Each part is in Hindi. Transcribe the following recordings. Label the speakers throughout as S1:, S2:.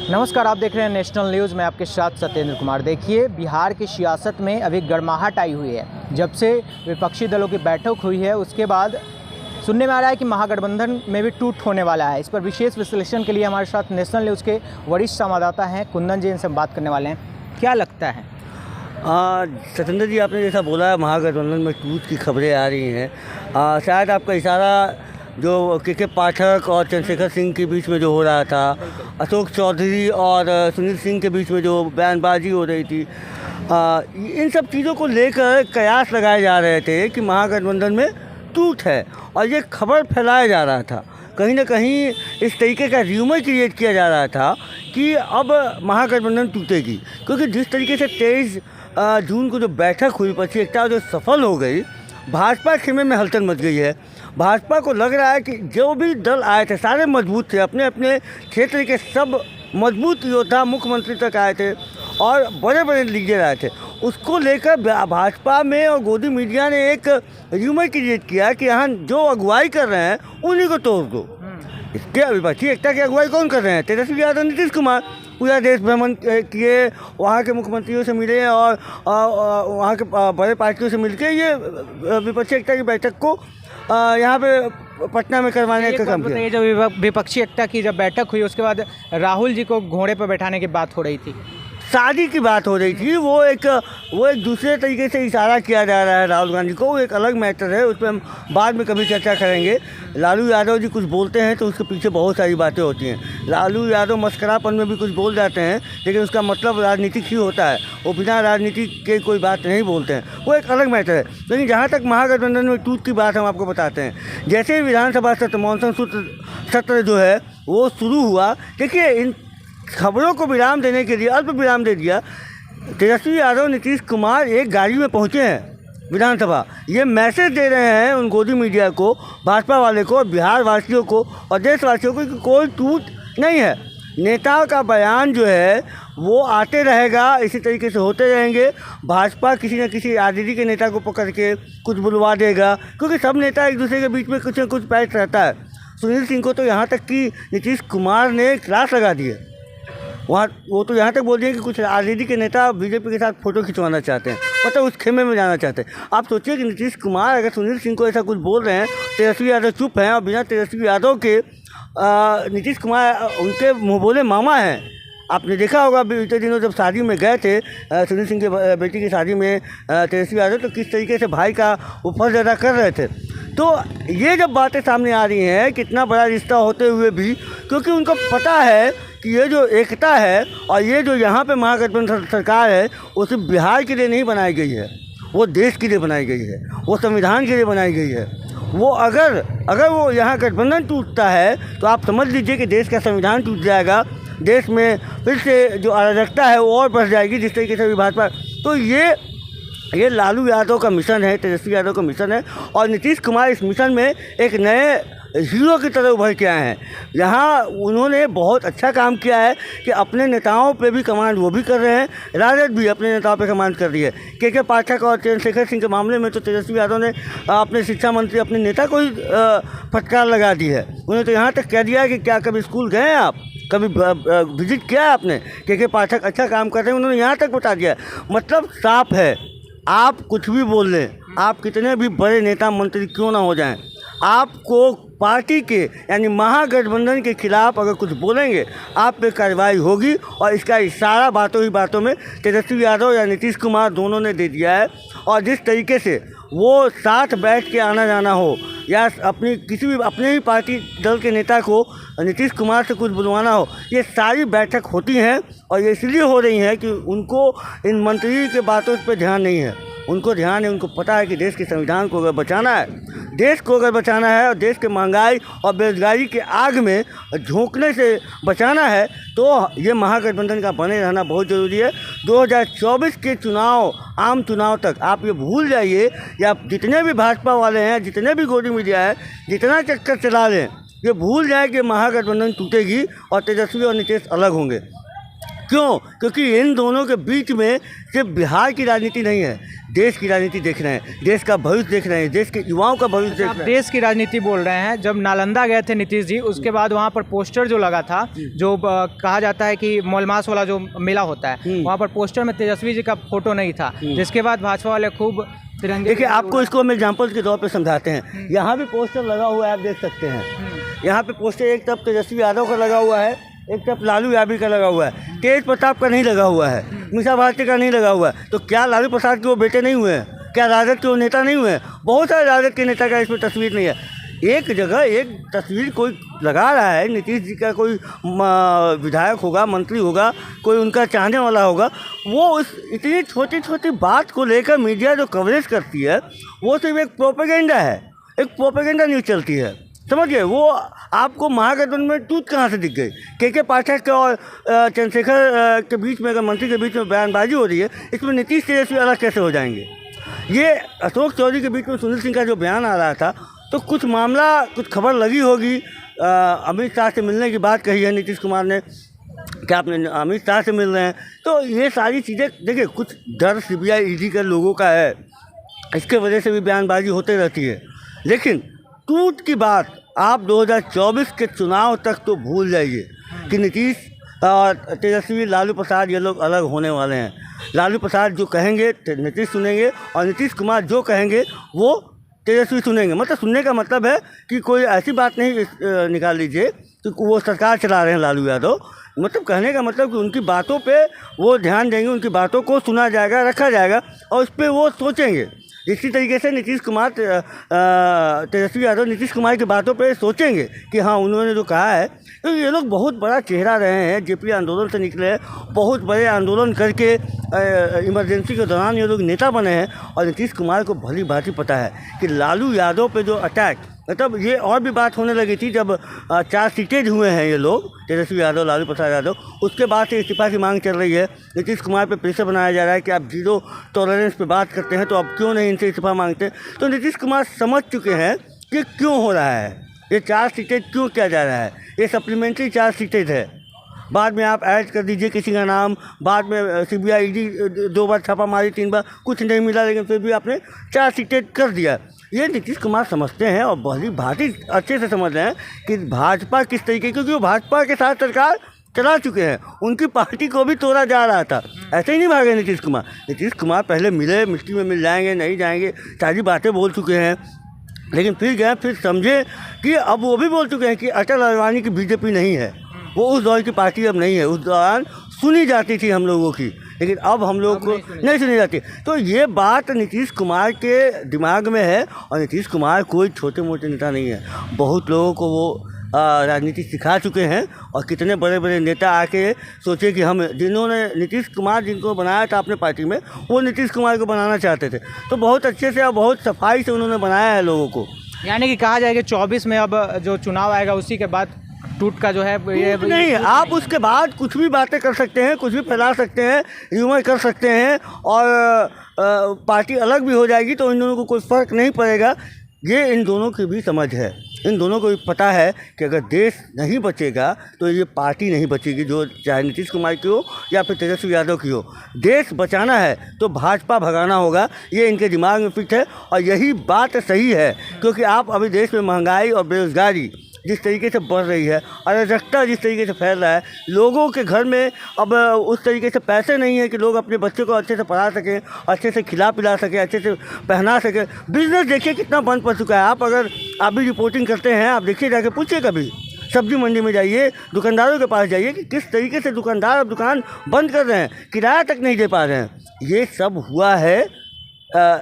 S1: नमस्कार, आप देख रहे हैं नेशनल न्यूज़ में आपके साथ सत्येंद्र कुमार। देखिए, बिहार की सियासत में अभी गर्माहट आई हुई है। जब से विपक्षी दलों की बैठक हुई है उसके बाद सुनने में आ रहा है कि महागठबंधन में भी टूट होने वाला है। इस पर विशेष विश्लेषण के लिए हमारे साथ नेशनल न्यूज़ के वरिष्ठ संवाददाता हैं कुंदन जी, इनसे हम बात करने वाले हैं। क्या लगता है?
S2: सत्येंद्र जी, आपने जैसा बोला है महागठबंधन में टूट की खबरें आ रही हैं। शायद आपका इशारा जो के पाठक और चंद्रशेखर सिंह के बीच में जो हो रहा था, अशोक चौधरी और सुनील सिंह के बीच में जो बयानबाजी हो रही थी, इन सब चीज़ों को लेकर कयास लगाए जा रहे थे कि महागठबंधन में टूट है। और ये खबर फैलाया जा रहा था, कहीं ना कहीं इस तरीके का र्यूमर क्रिएट किया जा रहा था कि अब महागठबंधन टूटेगी। क्योंकि जिस तरीके से 23 जून को जो बैठक हुई, पक्षी एकता जो सफल हो गई, भाजपा खेमे में हलचल मच गई है। भाजपा को लग रहा है कि जो भी दल आए थे सारे मजबूत थे, अपने अपने क्षेत्र के सब मजबूत योद्धा मुख्यमंत्री तक आए थे और बड़े बड़े लीडर आए थे। उसको लेकर भाजपा में और गोदी मीडिया ने एक र्यूमर क्रिएट किया कि यहाँ जो अगुवाई कर रहे हैं उन्हीं को तोड़ दो। इसके विपक्षी एकता की अगुवाई कौन कर रहे हैं? तेजस्वी यादव, नीतीश कुमार पूरा देश भ्रमण किए, वहाँ के मुख्यमंत्रियों से मिले और वहाँ के बड़े पार्टियों से मिलकर ये विपक्षी एकता की बैठक को यहाँ पे पटना में करवाने का काम किया।
S1: ये जो विपक्षी एकता की जब बैठक हुई उसके बाद राहुल जी को घोड़े पर बैठाने की बात हो रही थी,
S2: शादी की बात हो रही थी, वो एक दूसरे तरीके से इशारा किया जा रहा है राहुल गांधी को। वो एक अलग मैटर है, उस पर हम बाद में कभी चर्चा करेंगे। लालू यादव जी कुछ बोलते हैं तो उसके पीछे बहुत सारी बातें होती हैं। लालू यादव मस्करापन में भी कुछ बोल जाते हैं, लेकिन उसका मतलब राजनीतिक ही होता है। वो बिना राजनीति के कोई बात नहीं बोलते हैं, वो एक अलग मैटर है। लेकिन जहाँ तक महागठबंधन में टूट की बात हम आपको बताते हैं। जैसे विधानसभा सत्र, मानसून सत्र जो है वो शुरू हुआ, देखिए इन खबरों को विराम देने के लिए अल्प विराम दे दिया। तेजस्वी यादव, नीतीश कुमार एक गाड़ी में पहुंचे हैं विधानसभा। ये मैसेज दे रहे हैं उन गोदी मीडिया को, भाजपा वाले को, बिहार वासियों को और देशवासियों को कि कोई टूट नहीं है। नेताओं का बयान जो है वो आते रहेगा, इसी तरीके से होते रहेंगे। भाजपा किसी न किसी आरजेडी के नेता को पकड़ के कुछ बुलवा देगा, क्योंकि सब नेता एक दूसरे के बीच में कुछ न कुछ पैच रहता है। सुनील सिंह को तो यहाँ तक कि नीतीश कुमार ने क्लास लगा दी है। वहाँ वो तो यहाँ तक बोल दिए कि कुछ आरजेडी के नेता बीजेपी के साथ फ़ोटो खिंचवाना चाहते हैं, मतलब उस खेमे में जाना चाहते हैं। आप सोचिए कि नीतीश कुमार अगर सुनील सिंह को ऐसा कुछ बोल रहे हैं, तेजस्वी यादव चुप हैं, और बिना तेजस्वी यादव के नीतीश कुमार उनके मुँह बोले मामा हैं। आपने देखा होगा बीते दिनों जब शादी में गए थे, सुनील सिंह के बेटी की शादी में तेजस्वी यादव, तो किस तरीके से भाई का वो फर्ज अदा कर रहे थे। तो ये जब बातें सामने आ रही हैं, कितना बड़ा रिश्ता होते हुए भी, क्योंकि उनको पता है कि ये जो एकता है और ये जो यहाँ पे महागठबंधन सरकार है, वो सिर्फ बिहार के लिए नहीं बनाई गई है, वो देश के लिए बनाई गई है, वो संविधान के लिए बनाई गई है। वो अगर वो यहाँ गठबंधन टूटता है तो आप समझ लीजिए कि देश का संविधान टूट जाएगा, देश में फिर से जो अराजकता है वो और बढ़ जाएगी, जिस तरीके से भाजपा। तो ये लालू यादव का मिशन है, तेजस्वी यादव का मिशन है, और नीतीश कुमार इस मिशन में एक नए हीरो की तरह उभर के आए हैं। यहाँ उन्होंने बहुत अच्छा काम किया है कि अपने नेताओं पे भी कमांड वो भी कर रहे हैं, राजद भी अपने नेताओं पे कमांड कर रही है। के पाठक और चंद्रशेखर सिंह के मामले में तो तेजस्वी यादव ने अपने शिक्षा मंत्री, अपने नेता को ही फटकार लगा दी है। उन्होंने तो यहाँ तक कह दिया है कि क्या कभी स्कूल गए हैं आप, कभी विजिट किया है आपने? के पाठक अच्छा काम कर रहे हैं, उन्होंने यहाँ तक बता दिया। मतलब साफ है, आप कुछ भी बोल लें, आप कितने भी बड़े नेता मंत्री क्यों ना हो जाएं, आपको पार्टी के यानी महागठबंधन के खिलाफ अगर कुछ बोलेंगे आप पे कार्रवाई होगी। और इसका इशारा बातों ही बातों में तेजस्वी यादव या नीतीश कुमार दोनों ने दे दिया है। और जिस तरीके से वो साथ बैठ के आना जाना हो या अपनी किसी भी अपने ही पार्टी दल के नेता को नीतीश कुमार से कुछ बुलवाना हो, ये सारी बैठक होती हैं। और ये इसलिए हो रही हैं कि उनको इन मंत्री के बातों पर ध्यान नहीं है, उनको ध्यान है, उनको पता है कि देश के संविधान को अगर बचाना है, देश को अगर बचाना है और देश के महंगाई और बेरोजगारी के आग में झोंकने से बचाना है, तो ये महागठबंधन का बने रहना बहुत ज़रूरी है। 2024 के चुनाव, आम चुनाव तक आप ये भूल जाइए, या जितने भी भाजपा वाले हैं, जितने भी गोदी मीडिया है, जितना चक्कर चला लें, ये भूल जाए कि महागठबंधन टूटेगी और तेजस्वी और नीतीश अलग होंगे। क्यों? क्योंकि इन दोनों के बीच में सिर्फ बिहार की राजनीति नहीं है, देश की राजनीति देख रहे हैं, देश का भविष्य देख रहे हैं, देश के युवाओं का भविष्य देख
S1: आप
S2: रहे हैं।
S1: देश की राजनीति बोल रहे हैं। जब नालंदा गए थे नीतीश जी, उसके बाद वहाँ पर पोस्टर जो लगा था, जो कहा जाता है कि मौलमास वाला जो मेला होता है, वहाँ पर पोस्टर में तेजस्वी जी का फोटो नहीं था, जिसके बाद भाजपा वाले खूब तिरंगे।
S2: देखिए, आपको इसको हम एग्जाम्पल के तौर पे समझाते हैं। यहाँ भी पोस्टर लगा हुआ है, आप देख सकते हैं। यहाँ पे पोस्टर एक तरफ तेजस्वी यादव का लगा हुआ है, एक तरफ लालू यादव का लगा हुआ है, तेज प्रताप का नहीं लगा हुआ है, मीसा भारती का नहीं लगा हुआ है। तो क्या लालू प्रसाद के वो बेटे नहीं हुए हैं? क्या राजद के वो नेता नहीं हुए हैं? बहुत सारे राजद के नेता का इसमें तस्वीर नहीं है। एक जगह एक तस्वीर कोई लगा रहा है, नीतीश जी का कोई विधायक होगा, मंत्री होगा, कोई उनका चाहने वाला होगा, वो उस इतनी छोटी छोटी बात को लेकर मीडिया जो कवरेज करती है, वो सिर्फ एक प्रोपेगेंडा है, एक प्रोपेगेंडा न्यूज़ चलती है, समझिए। वो आपको महागठबंधन में टूट कहाँ से दिख गई? के पाठक और चंद्रशेखर के बीच में, अगर मंत्री के बीच में बयानबाजी हो रही है, इसमें नीतीश तेजस्वी अलग कैसे हो जाएंगे? ये अशोक चौधरी के बीच में सुनील सिंह का जो बयान आ रहा था, तो कुछ मामला, कुछ खबर लगी होगी। अमित शाह से मिलने की बात कही है नीतीश कुमार ने, क्या आपने अमित शाह से मिल रहे हैं? तो ये सारी चीज़ें देखिए, कुछ डर सीबीआई ईडी के लोगों का है, इसके वजह से भी बयानबाजी होते रहती है। लेकिन टूट की बात आप 2024 के चुनाव तक तो भूल जाइए कि नीतीश और तेजस्वी, लालू प्रसाद, ये लोग अलग होने वाले हैं। लालू प्रसाद जो कहेंगे नीतीश सुनेंगे, और नीतीश कुमार जो कहेंगे वो तेजस्वी सुनेंगे। मतलब सुनने का मतलब है कि कोई ऐसी बात नहीं निकाल लीजिए कि वो सरकार चला रहे हैं लालू यादव। मतलब कहने का मतलब कि उनकी बातों पे वो ध्यान देंगे, उनकी बातों को सुना जाएगा, रखा जाएगा, और उस पर वो सोचेंगे। इसी तरीके से नीतीश कुमार, तेजस्वी यादव नीतीश कुमार की बातों पे सोचेंगे कि हाँ, उन्होंने जो कहा है। तो ये लोग बहुत बड़ा चेहरा रहे हैं, जेपी आंदोलन से निकले हैं, बहुत बड़े आंदोलन करके इमरजेंसी के दौरान ये लोग नेता बने हैं। और नीतीश कुमार को भली भांति पता है कि लालू यादव पे जो अटैक, मतलब ये और भी बात होने लगी थी जब 4 सीटेज हुए हैं ये लोग, तेजस्वी यादव, लालू प्रसाद यादव, उसके बाद से इस्तीफा की मांग चल रही है। नीतीश कुमार पे प्रेशर बनाया जा रहा है कि आप जीरो टॉलरेंस पे बात करते हैं, तो अब क्यों नहीं इनसे इस्तीफा मांगते? तो नीतीश कुमार समझ चुके हैं कि क्यों हो रहा है, ये 4 सीटेज क्यों किया जा रहा है। ये सप्लीमेंट्री 4 सीटेज है, बाद में आप ऐड कर दीजिए किसी का नाम, बाद में सीबीआई ईडी 2 बार छापा मारी, 3 बार कुछ नहीं मिला, लेकिन फिर भी आपने 4 सीटेज कर दिया। ये नीतीश कुमार समझते हैं, और भली भांति अच्छे से समझ रहे हैं कि भाजपा किस तरीके, क्योंकि वो भाजपा के साथ सरकार चला चुके हैं, उनकी पार्टी को भी तोड़ा जा रहा था। ऐसे ही नहीं भागे नीतीश कुमार। नीतीश कुमार पहले मिले, मिट्टी में मिल जाएंगे, नहीं जाएंगे, सारी बातें बोल चुके हैं, लेकिन फिर गए, फिर समझे कि अब वो भी बोल चुके हैं कि अटल अडवाणी की बीजेपी नहीं है, वो उस दौर की पार्टी अब नहीं है। उस दौरान सुनी जाती थी हम लोगों की, लेकिन अब हम लोग को नहीं सुनी जाती। तो ये बात नीतीश कुमार के दिमाग में है, और नीतीश कुमार कोई छोटे मोटे नेता नहीं है, बहुत लोगों को वो राजनीति सिखा चुके हैं। और कितने बड़े बड़े नेता आके सोचे कि हम, जिन्होंने नीतीश कुमार जिनको बनाया था अपने पार्टी में, वो नीतीश कुमार को बनाना चाहते थे, तो बहुत अच्छे से और बहुत सफाई से उन्होंने बनाया है लोगों को।
S1: यानी कि कहा जाए कि 24 में अब जो चुनाव आएगा, उसी के बाद टूट का जो है ये
S2: नहीं, आप उसके बाद कुछ भी बातें कर सकते हैं, कुछ भी फैला सकते हैं, ह्यूमर कर सकते हैं, और पार्टी अलग भी हो जाएगी, तो इन दोनों को कोई फ़र्क नहीं पड़ेगा। ये इन दोनों की भी समझ है, इन दोनों को भी पता है कि अगर देश नहीं बचेगा तो ये पार्टी नहीं बचेगी, जो चाहे नीतीश कुमार की हो या फिर तेजस्वी यादव की हो। देश बचाना है तो भाजपा भगाना होगा, ये इनके दिमाग में फिट है, और यही बात सही है। क्योंकि आप अभी देश में महंगाई और बेरोजगारी जिस तरीके से बढ़ रही है, अराजकता जिस तरीके से फैल रहा है, लोगों के घर में अब उस तरीके से पैसे नहीं है कि लोग अपने बच्चे को अच्छे से पढ़ा सकें, अच्छे से खिला पिला सकें, अच्छे से पहना सकें। बिजनेस देखिए कितना बंद पड़ चुका है। आप अगर आप भी रिपोर्टिंग करते हैं, आप देखिए, जाके पूछिए, कभी सब्जी मंडी में जाइए, दुकानदारों के पास जाइए कि किस तरीके से दुकानदार अब दुकान बंद कर रहे हैं, किराया तक नहीं दे पा रहे हैं। ये सब हुआ है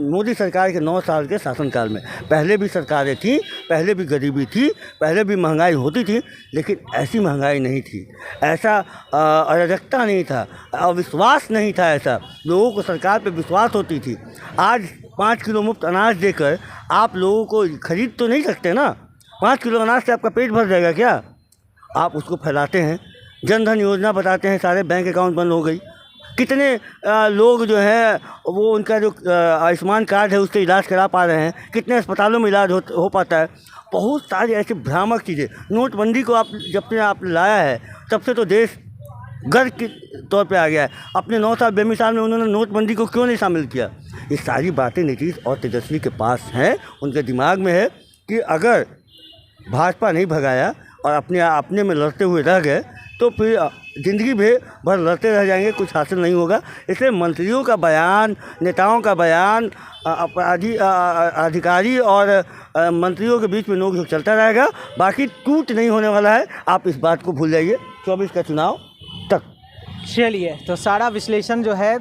S2: मोदी सरकार के 9 साल के शासनकाल में। पहले भी सरकारें थीं, पहले भी गरीबी थी, पहले भी महंगाई होती थी, लेकिन ऐसी महंगाई नहीं थी, ऐसा अराजकता नहीं था, अविश्वास नहीं था, ऐसा लोगों को सरकार पे विश्वास होती थी। आज 5 किलो मुफ्त अनाज देकर आप लोगों को खरीद तो नहीं सकते ना। 5 किलो अनाज से आपका पेट भर जाएगा क्या? आप उसको फैलाते हैं, जन धन योजना बताते हैं, सारे बैंक अकाउंट बंद हो गई। कितने लोग जो हैं वो उनका जो आयुष्मान कार्ड है उससे इलाज करा पा रहे हैं, कितने अस्पतालों में इलाज हो पाता है। बहुत सारी ऐसी भ्रामक चीज़ें। नोटबंदी को आप जब से आप लाया है, तब से तो देश गर्व के तौर पे आ गया है। अपने 9 साल बेमिसाल में उन्होंने नोटबंदी को क्यों नहीं शामिल किया? ये सारी बातें नीतीश और तेजस्वी के पास हैं, उनके दिमाग में है कि अगर भाजपा नहीं भगाया और अपने में लड़ते हुए रह गए तो फिर ज़िंदगी भर लड़ते रह जाएंगे, कुछ हासिल नहीं होगा। इसलिए मंत्रियों का बयान, नेताओं का बयान, अधिकारी और मंत्रियों के बीच में नोक-झोंक चलता रहेगा, बाकी टूट नहीं होने वाला है। आप इस बात को भूल जाइए 24 का चुनाव तक।
S1: चलिए, तो सारा विश्लेषण जो है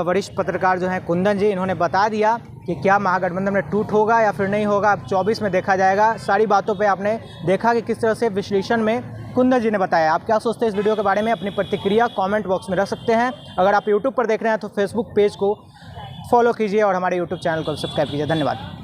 S1: वरिष्ठ पत्रकार जो हैं कुंदन जी, इन्होंने बता दिया कि क्या महागठबंधन में टूट होगा या फिर नहीं होगा, अब 24 में देखा जाएगा। सारी बातों पे आपने देखा कि किस तरह से विश्लेषण में कुंदन जी ने बताया। आप क्या सोचते हैं इस वीडियो के बारे में? अपनी प्रतिक्रिया कमेंट बॉक्स में रख सकते हैं। अगर आप यूट्यूब पर देख रहे हैं तो फेसबुक पेज को फॉलो कीजिए और हमारे यूट्यूब चैनल को सब्सक्राइब कीजिए। धन्यवाद।